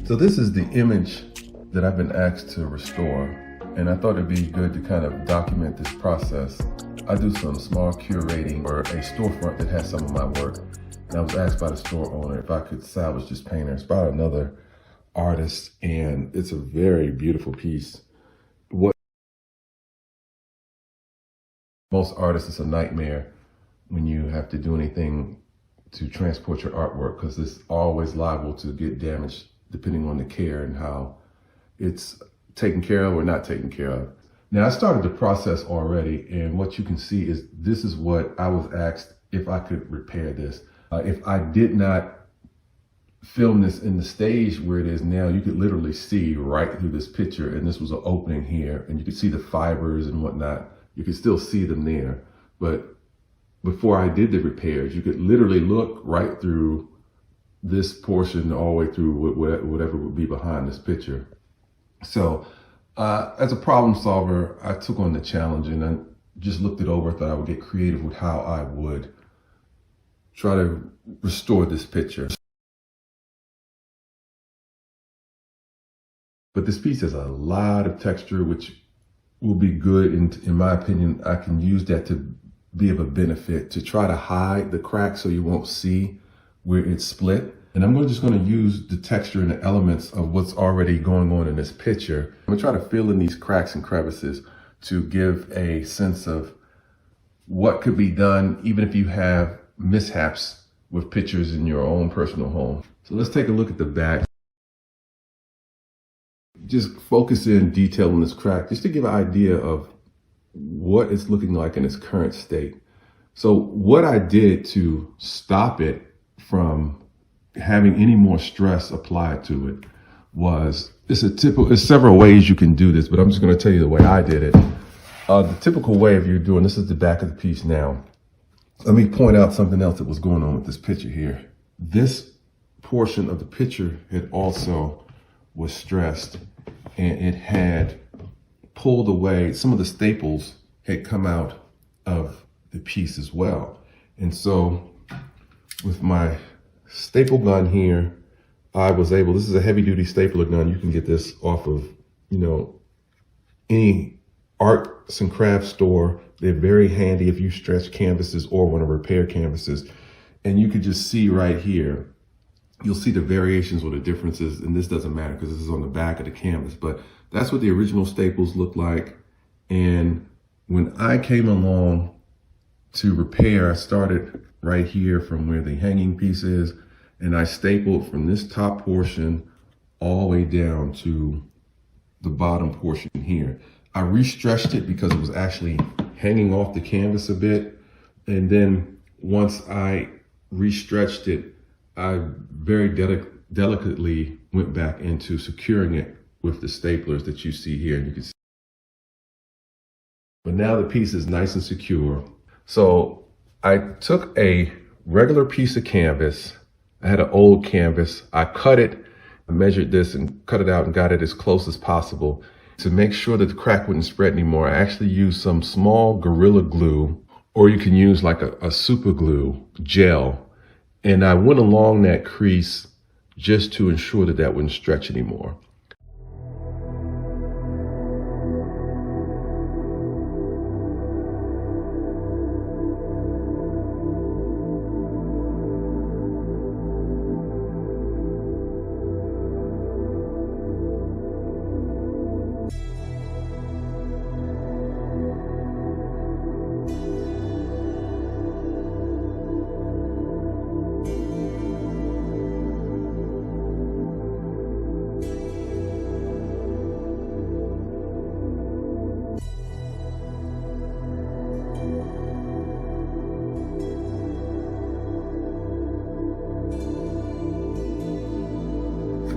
So this is the image that I've been asked to restore, and I thought it'd be good to kind of document this process. I do some small curating for a storefront that has some of my work, and I was asked by the store owner if I could salvage this painter. It's by another artist, and it's a very beautiful piece. Most artists, it's a nightmare when you have to do anything to transport your artwork, because it's always liable to get damaged depending on the care and how it's taken care of or not taken care of. Now, I started the process already, and what you can see is this is what I was asked if I could repair this. If I did not film this in the stage where it is now, you could literally see right through this picture, and this was an opening here, and you could see the fibers and whatnot. You could still see them there, but before I did the repairs, you could literally look right through this portion all the way through whatever would be behind this picture. So as a problem solver, I took on the challenge and I just looked it over. I thought I would get creative with how I would try to restore this picture. But this piece has a lot of texture, which will be good. In my opinion, I can use that to be of a benefit to try to hide the crack so you won't see where it's split. And I'm just going to use the texture and the elements of what's already going on in this picture. I'm going to try to fill in these cracks and crevices to give a sense of what could be done even if you have mishaps with pictures in your own personal home. So let's take a look at the back. Just focus in detail on this crack just to give an idea of what it's looking like in its current state. So what I did to stop it from having any more stress applied to it was, there's several ways you can do this, but I'm just going to tell you the way I did it. The typical way of you doing this is the back of the piece now. Let me point out something else that was going on with this picture here. This portion of the picture had also was stressed, and it had pulled away. Some of the staples had come out of the piece as well. And so with my staple gun here, I was able, this is a heavy duty stapler gun. You can get this off of, any arts and crafts store. They're very handy if you stretch canvases or want to repair canvases. And you could just see right here, you'll see the variations or the differences, and this doesn't matter because this is on the back of the canvas, but that's what the original staples look like. And when I came along to repair, I started right here from where the hanging piece is, and I stapled from this top portion all the way down to the bottom portion here. I re-stretched it because it was actually hanging off the canvas a bit. And then once I re-stretched it, I very delicately went back into securing it with the staplers that you see here. You can see. But now the piece is nice and secure. So I took a regular piece of canvas. I had an old canvas. I cut it, I measured this and cut it out and got it as close as possible. To make sure that the crack wouldn't spread anymore, I actually used some small Gorilla Glue, or you can use like a super glue gel. And I went along that crease just to ensure that that wouldn't stretch anymore.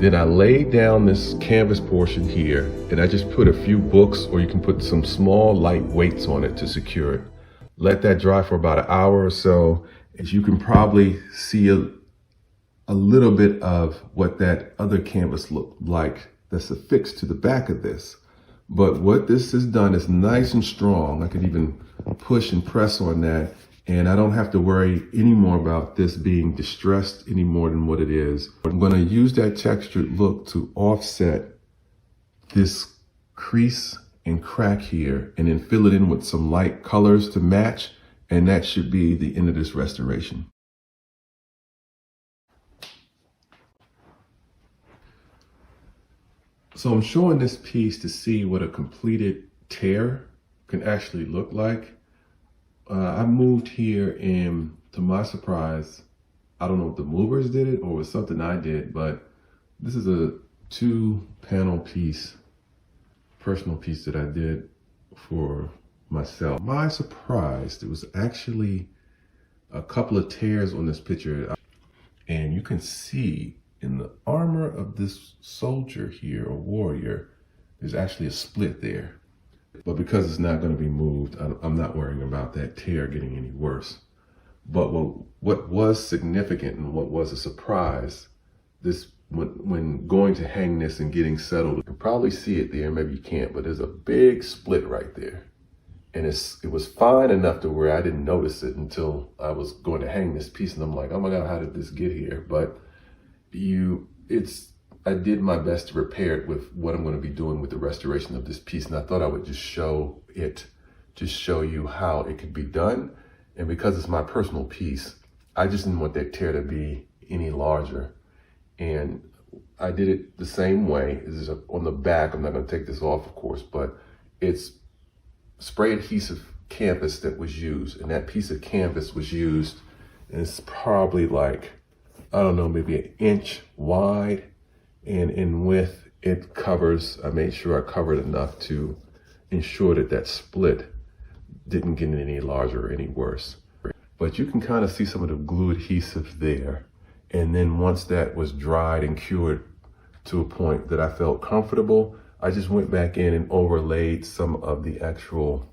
Then I laid down this canvas portion here, and I just put a few books, or you can put some small light weights on it to secure it. Let that dry for about an hour or so. As you can probably see a little bit of what that other canvas looked like that's affixed to the back of this. But what this has done is nice and strong. I could even push and press on that, And I don't have to worry anymore about this being distressed any more than what it is. I'm going to use that textured look to offset this crease and crack here, and then fill it in with some light colors to match. And that should be the end of this restoration. So I'm showing this piece to see what a completed tear can actually look like. I moved here, and to my surprise, I don't know if the movers did it or it was something I did, but this is a 2-panel piece, personal piece that I did for myself. My surprise, there was actually a couple of tears on this picture, and you can see in the armor of this soldier here, or warrior, there's actually a split there. But because it's not going to be moved, I'm not worrying about that tear getting any worse. But what was significant and what was a surprise, when going to hang this and getting settled, you can probably see it there, maybe you can't, but there's a big split right there. And it was fine enough to where I didn't notice it until I was going to hang this piece, and I'm like, oh my God, how did this get here? But I did my best to repair it with what I'm going to be doing with the restoration of this piece. And I thought I would just show you how it could be done. And because it's my personal piece, I just didn't want that tear to be any larger. And I did it the same way. This is on the back. I'm not going to take this off, of course, but it's spray adhesive canvas that was used. And that piece of canvas was used, and it's probably like, I don't know, maybe 1 inch wide, and in width it covers, I made sure I covered enough to ensure that split didn't get any larger or any worse. But you can kind of see some of the glue adhesive there. And then once that was dried and cured to a point that I felt comfortable, I just went back in and overlaid some of the actual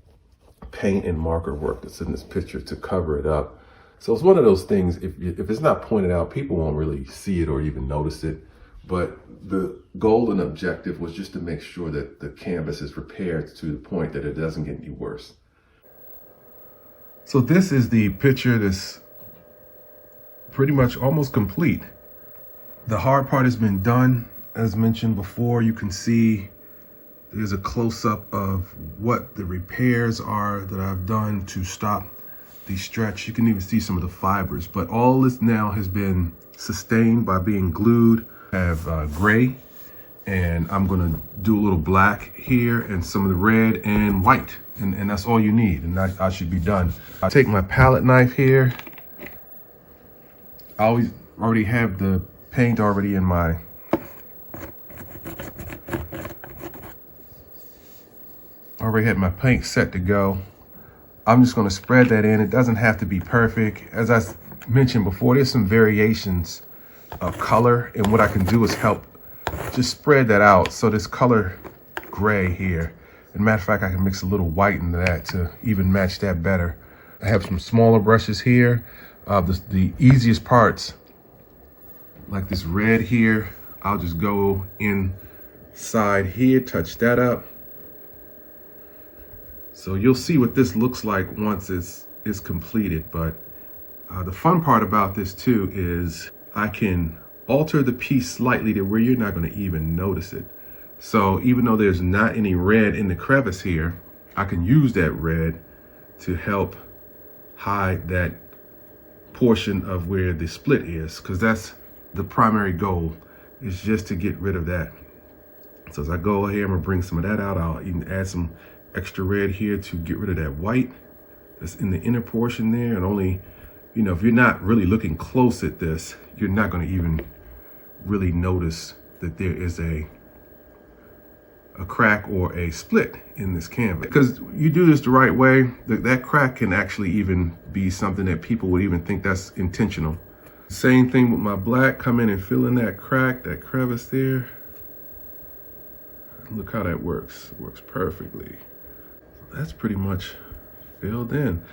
paint and marker work that's in this picture to cover it up. So it's one of those things, if it's not pointed out, people won't really see it or even notice it. But the goal and objective was just to make sure that the canvas is repaired to the point that it doesn't get any worse. So this is the picture that's pretty much almost complete. The hard part has been done. As mentioned before, you can see there's a close-up of what the repairs are that I've done to stop the stretch. You can even see some of the fibers, but all this now has been sustained by being glued. I have gray, and I'm gonna do a little black here and some of the red and white, and that's all you need, and I should be done. I take my palette knife here. I already have the paint already in my paint set to go. I'm just going to spread that in. It doesn't have to be perfect. As I mentioned before, there's some variations of color, and what I can do is help just spread that out. So this color gray here, as a matter of fact, I can mix a little white into that to even match that better. I have some smaller brushes here. The easiest parts, like this red here, I'll just go inside here, touch that up. So you'll see what this looks like once it's completed. But the fun part about this too is I can alter the piece slightly to where you're not going to even notice it. So even though there's not any red in the crevice here, I can use that red to help hide that portion of where the split is, because that's the primary goal, is just to get rid of that. So as I go here, I'm gonna bring some of that out. I'll even add some extra red here to get rid of that white that's in the inner portion there. And only, if you're not really looking close at this, you're not going to even really notice that there is a crack or a split in this canvas. Because you do this the right way, that crack can actually even be something that people would even think that's intentional. Same thing with my black. Come in and fill in that crack, that crevice there. Look how that works. It works perfectly. That's pretty much filled in.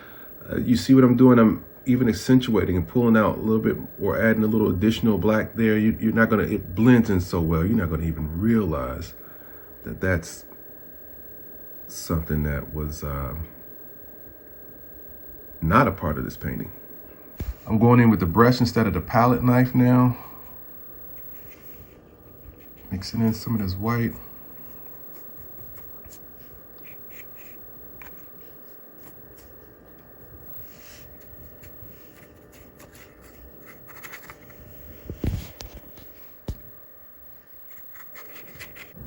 You see what I'm doing? I'm even accentuating and pulling out a little bit, or adding a little additional black there. You're not gonna, it blends in so well, you're not gonna even realize that that's something that was not a part of this painting. I'm going in with the brush instead of the palette knife now. Mixing in some of this white.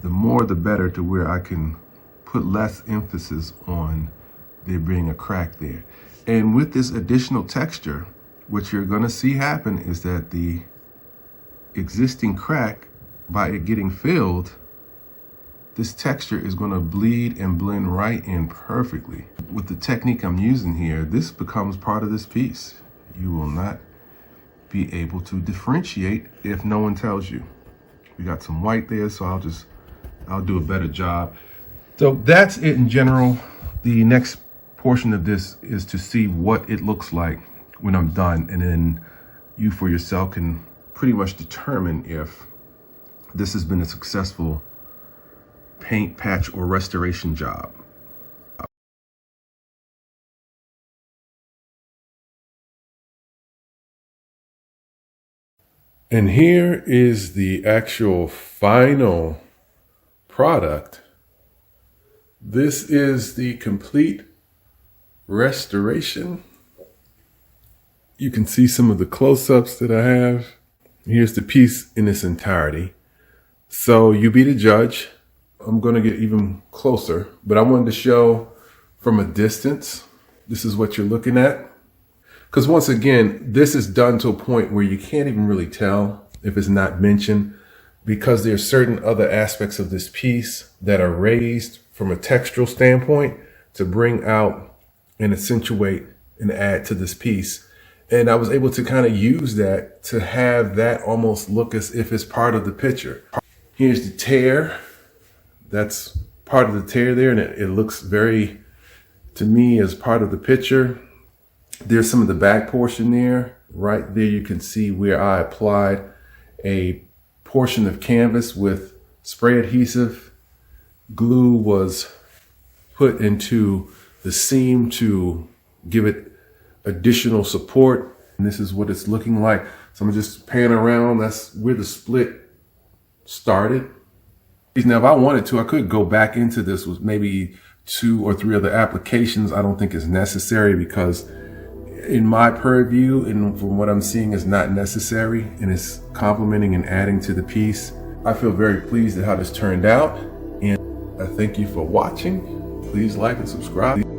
The more the better, to where I can put less emphasis on there being a crack there. And with this additional texture, what you're gonna see happen is that the existing crack, by it getting filled, this texture is gonna bleed and blend right in perfectly. With the technique I'm using here, this becomes part of this piece. You will not be able to differentiate if no one tells you. We got some white there, so I'll do a better job. So that's it in general. The next portion of this is to see what it looks like when I'm done, and then you for yourself can pretty much determine if this has been a successful paint, patch, or restoration job. And here is the actual final product. This is the complete restoration. You can see some of the close-ups that I have. Here's the piece in its entirety. So you be the judge. I'm gonna get even closer, but I wanted to show from a distance. This is what you're looking at. Because once again, this is done to a point where you can't even really tell if it's not mentioned, because there are certain other aspects of this piece that are raised from a textural standpoint to bring out and accentuate and add to this piece. And I was able to kind of use that to have that almost look as if it's part of the picture. Here's the tear. That's part of the tear there, and it looks very, to me, as part of the picture. There's some of the back portion there. Right there you can see where I applied a portion of canvas with spray adhesive. Glue was put into the seam to give it additional support. And this is what it's looking like. So I'm just pan around. That's where the split started. Now, if I wanted to, I could go back into this with maybe 2 or 3 other applications. I don't think it's necessary, because in my purview and from what I'm seeing, is not necessary, and it's complementing and adding to the piece. I feel very pleased at how this turned out, and I thank you for watching. Please like and subscribe.